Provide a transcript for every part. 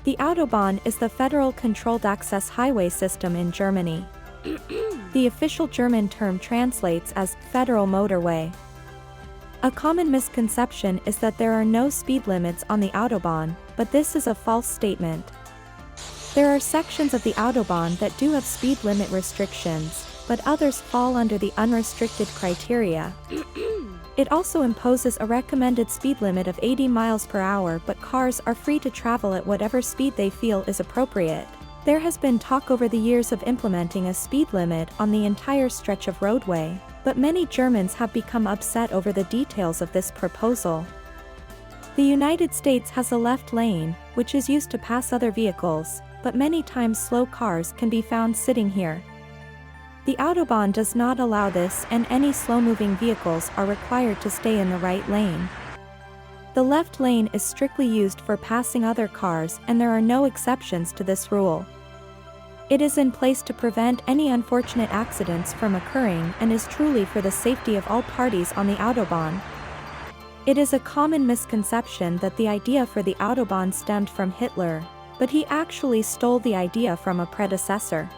The Autobahn is the federal controlled access highway system in Germany. The official German term translates as federal motorway. A common misconception is that there are no speed limits on the Autobahn, but this is a false statement. There are sections of the Autobahn that do have speed limit restrictions, but others fall under the unrestricted criteria. It also imposes a recommended speed limit of 80 miles per hour, but cars are free to travel at whatever speed they feel is appropriate. There has been talk over the years of implementing a speed limit on the entire stretch of roadway, but many Germans have become upset over the details of this proposal. The United States has a left lane, which is used to pass other vehicles, but many times slow cars can be found sitting here. The Autobahn does not allow this, and any slow-moving vehicles are required to stay in the right lane. The left lane is strictly used for passing other cars, and there are no exceptions to this rule. It is in place to prevent any unfortunate accidents from occurring and is truly for the safety of all parties on the Autobahn. It is a common misconception that the idea for the Autobahn stemmed from Hitler, but he actually stole the idea from a predecessor.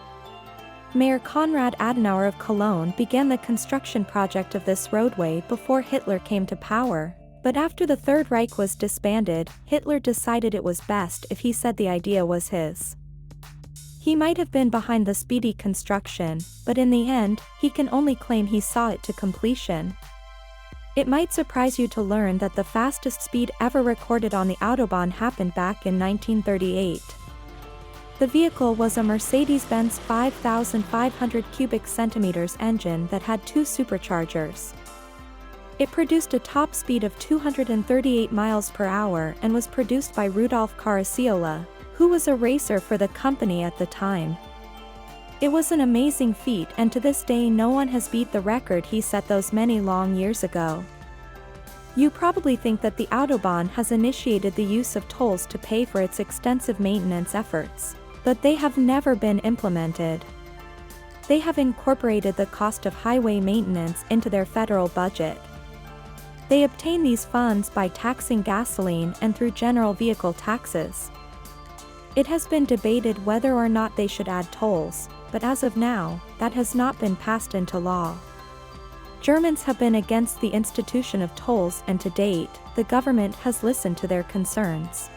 Mayor Konrad Adenauer of Cologne began the construction project of this roadway before Hitler came to power, but after the Third Reich was disbanded, Hitler decided it was best if he said the idea was his. He might have been behind the speedy construction, but in the end, he can only claim he saw it to completion. It might surprise you to learn that the fastest speed ever recorded on the Autobahn happened back in 1938. The vehicle was a Mercedes-Benz 5,500 cubic centimeters engine that had 2 superchargers. It produced a top speed of 238 miles per hour and was produced by Rudolf Caracciola, who was a racer for the company at the time. It was an amazing feat, and to this day no one has beat the record he set those many long years ago. You probably think that the Autobahn has initiated the use of tolls to pay for its extensive maintenance efforts, but they have never been implemented. They have incorporated the cost of highway maintenance into their federal budget. They obtain these funds by taxing gasoline and through general vehicle taxes. It has been debated whether or not they should add tolls, but as of now, that has not been passed into law. Germans have been against the institution of tolls, and to date, the government has listened to their concerns.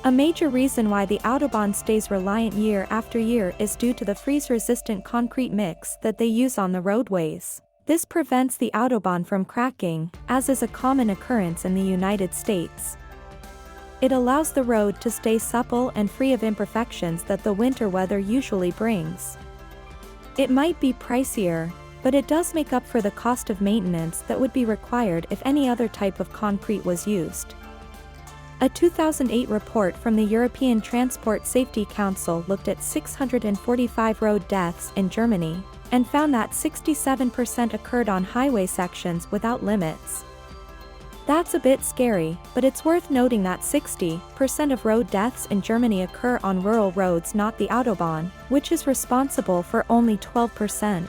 A major reason why the Autobahn stays reliant year after year is due to the freeze-resistant concrete mix that they use on the roadways. This prevents the Autobahn from cracking, as is a common occurrence in the United States. It allows the road to stay supple and free of imperfections that the winter weather usually brings. It might be pricier, but it does make up for the cost of maintenance that would be required if any other type of concrete was used. A 2008 report from the European Transport Safety Council looked at 645 road deaths in Germany, and found that 67% occurred on highway sections without limits. That's a bit scary, but it's worth noting that 60% of road deaths in Germany occur on rural roads, not the Autobahn, which is responsible for only 12%.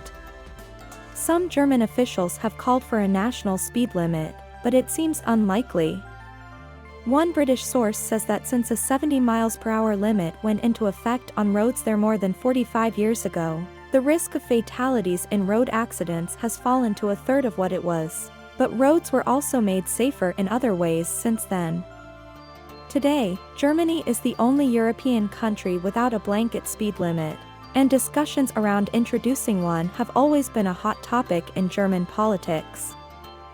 Some German officials have called for a national speed limit, but it seems unlikely. One British source says that since a 70 miles per hour limit went into effect on roads there more than 45 years ago, the risk of fatalities in road accidents has fallen to a third of what it was. But roads were also made safer in other ways since then. Today, Germany is the only European country without a blanket speed limit, and discussions around introducing one have always been a hot topic in German politics.